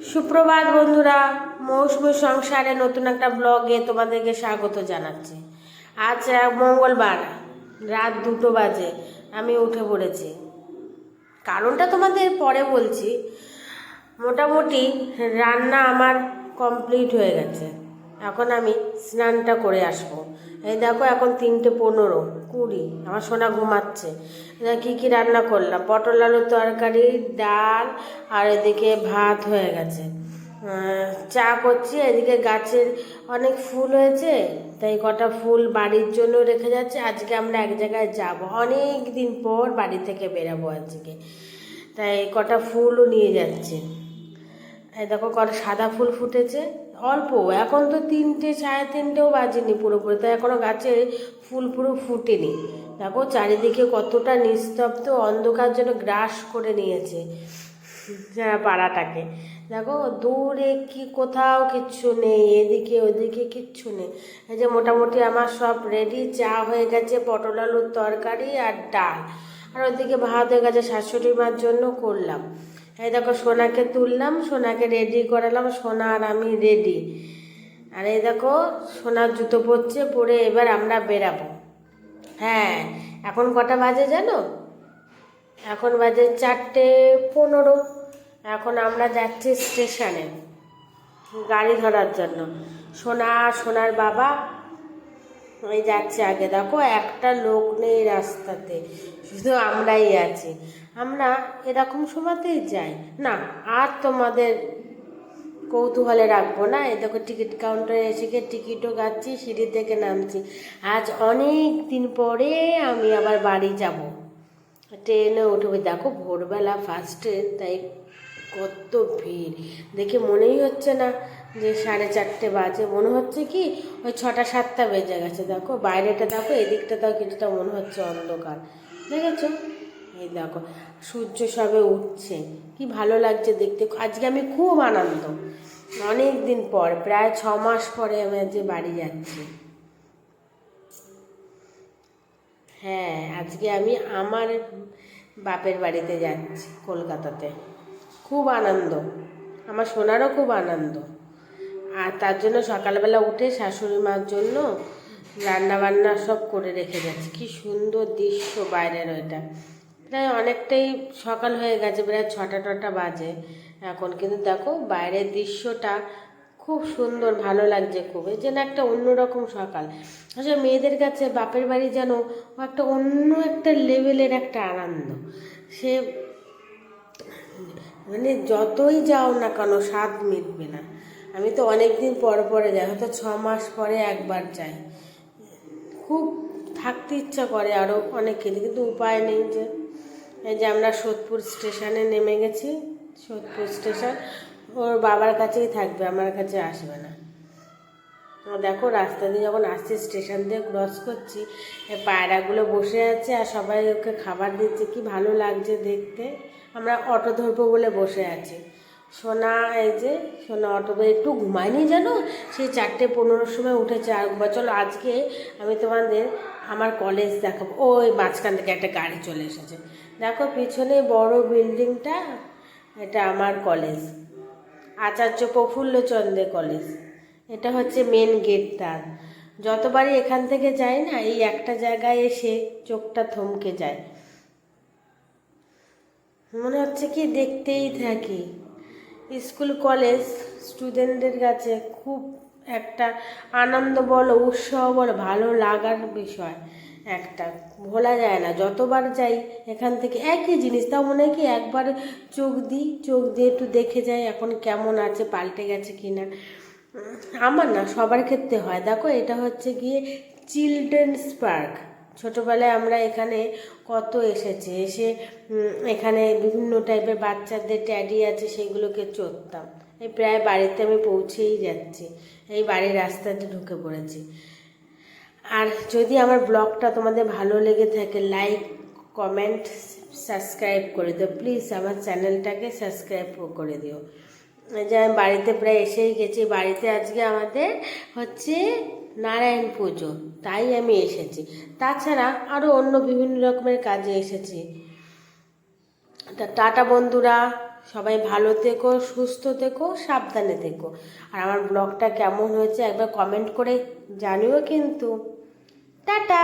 সুপ্রভাত বন্ধুরা, মৌসুমী সংসারে নতুন একটা ব্লগে তোমাদেরকে স্বাগত জানাচ্ছি। আজ মঙ্গলবার রাত 2টো বাজে আমি উঠে পড়েছি। কারণটা তোমাদের পরে বলছি। মোটামুটি রান্না আমার কমপ্লিট হয়ে গেছে। এখন আমি স্নানটা করে আসবো। এই দেখো এখন 3:15, 20 আমার সোনা ঘুমাচ্ছে। কী কী রান্না করলাম, পটল আলুর তরকারি, ডাল, আর এদিকে ভাত হয়ে গেছে। চা করছি। এদিকে গাছের অনেক ফুল হয়েছে, তাই কটা ফুল বাড়ির জন্য রেখে যাচ্ছে। আজকে আমরা এক জায়গায় যাব, অনেক দিন পর বাড়ি থেকে বেরাবো আজকে, তাই কটা ফুলও নিয়ে যাচ্ছে। এই দেখো কটা সাদা ফুল ফুটেছে, অল্প। এখন তো 3টে, 3:30ও বাজেনি পুরোপুরি, তাই এখনও গাছে ফুল পুরো ফুটেনি। দেখো চারিদিকে কতটা নিস্তব্ধ, অন্ধকার যেন গ্রাস করে নিয়েছে পাড়াটাকে। দেখো দূরে কি কোথাও কিচ্ছু নেই, এদিকে ওদিকে কিচ্ছু নেই। এই যে মোটামুটি আমার সব রেডি। চা হয়ে গেছে, পটল আলুর তরকারি আর ডাল, আর ওদিকে ভাত হয়ে গেছে, শাশুড়ি মার জন্য করলাম। এই দেখো সোনাকে তুললাম, সোনাকে রেডি করালাম, সোনা আর আমি রেডি। আর এই দেখো সোনার জুতো পরছে, পরে এবার আমরা বেরাবো। হ্যাঁ, এখন কটা বাজে জানো? এখন বাজে 4:15। এখন আমরা যাচ্ছি স্টেশনে গাড়ি ধরার জন্য। সোনার বাবা ওই যাচ্ছে আগে। দেখো একটা লোক নেই রাস্তাতে, শুধু আমরাই আছি। আমরা এরকম সময়তেই যাই না, আর তোমাদের কৌতূহলে রাখবো না। এই দেখো টিকিট কাউন্টারে এসে গিয়ে টিকিটও কাটছি, সিঁড়ি থেকে নামছি। আজ অনেক দিন পরে আমি আবার বাড়ি যাব। ট্রেনে উঠবে। দেখো ভোরবেলা ফার্স্ট ট্রেন, তাই কত ভিড়। দেখে মনেই হচ্ছে না যে 4:30 বাজে, মনে হচ্ছে কি ওই 6টা 7টা বেজে গেছে। দেখো বাইরেটা দেখো, এদিকটা তাও কিছুটা মনে হচ্ছে অন্ধকার, দেখেছো? এই দেখো সূর্য সবে উঠছে, কি ভালো লাগছে দেখতে। আজকে আমি খুব আনন্দ, অনেক দিন পর, প্রায় 6 মাস পরে আমি আজকে বাড়ি যাচ্ছি। হ্যাঁ, আজকে আমি আমার বাপের বাড়িতে যাচ্ছি কলকাতাতে। খুব আনন্দ, আমার সোনারও খুব আনন্দ। আর তার জন্য সকালবেলা উঠে শাশুড়ি মার জন্য রান্নাবান্না সব করে রেখে যাচ্ছি। কি সুন্দর দৃশ্য বাইরের ওইটা। প্রায় অনেকটাই সকাল হয়ে গেছে, প্রায় 6টা বাজে এখন, কিন্তু দেখো বাইরের দৃশ্যটা খুব সুন্দর, ভালো লাগছে খুব। এই যেন একটা অন্যরকম সকাল। আসলে মেয়েদের কাছে বাপের বাড়ি যেন একটা অন্য একটা লেভেলের একটা আনন্দ। সে মানে যতই যাও না কেন স্বাদ মিটবে না। আমি তো অনেক দিন পরে যাই, হয়তো 6 মাস পরে একবার যাই। খুব থাকতে ইচ্ছা করে আরও অনেক কিন্তু উপায় নেই। যে এই যে আমরা সোদপুর স্টেশনে নেমে গেছি। সোদপুর স্টেশন ওর বাবার কাছেই থাকবে, আমার কাছে আসবে না। দেখো রাস্তা দিয়ে যখন আসছি, স্টেশন দিয়ে ক্রস করছি, পায়রাগুলো বসে আছে আর সবাই ওকে খাবার দিচ্ছে, কি ভালো লাগছে দেখতে। আমরা অটো ধরবো বলে বসে আছি। সোনা এই যে সোনা অটো ধরে একটু ঘুমায়নি জানো, সেই 4:15 সময় উঠেছে। আর চলো আজকে আমি তোমাদের আমার কলেজ দেখাবো। ওই মাঝখান থেকে একটা গাড়ি চলে এসেছে, দেখো পিছনে বড় বিল্ডিংটা, এটা আমার কলেজ, আচার্য প্রফুল্লচন্দ্র কলেজ। এটা হচ্ছে মেন গেটটা। যতবারই এখান থেকে যাই না, এই একটা জায়গায় এসে চোখটা থমকে যায়, মনে হচ্ছে কি দেখতেই থাকি। স্কুল কলেজ স্টুডেন্টদের কাছে খুব একটা আনন্দ বলো, উৎসাহ বলো, ভালো লাগার বিষয় একটা, ভোলা যায় না। যতবার যাই এখান থেকে একই জিনিস, তাও মনে হয় কি একবার চোখ দিয়ে একটু দেখে যাই এখন কেমন আছে, পাল্টে গেছে কি না। আমার না, সবার ক্ষেত্রে হয়। দেখো এটা হচ্ছে গিয়ে চিলড্রেন্স পার্ক। ছোটোবেলায় আমরা এখানে কত এসে এখানে বিভিন্ন টাইপের বাচ্চাদের ট্যাডি আছে, সেগুলোকে চড়তাম। এই প্রায় বাড়িতে আমি পৌঁছেই যাচ্ছি, এই বাড়ির রাস্তাতে ঢুকে পড়েছি। আর যদি আমার ব্লগটা তোমাদের ভালো লেগে থাকে, লাইক, কমেন্ট, সাবস্ক্রাইব করে দিও প্লিজ। আমার চ্যানেলটাকে সাবস্ক্রাইব করে দিও। যে আমি বাড়িতে প্রায় এসেই গেছি। বাড়িতে আজকে আমাদের হচ্ছে নারায়ণ পুজো, তাই আমি এসেছি। তাছাড়া আরও অন্য বিভিন্ন রকমের কাজে এসেছি। টাটা বন্ধুরা, সবাই ভালো থেকো, সুস্থ থেকো, সাবধানে থেকো। আর আমার ব্লগটা কেমন হয়েছে একবার কমেন্ট করে জানিও কিন্তু। টাটা।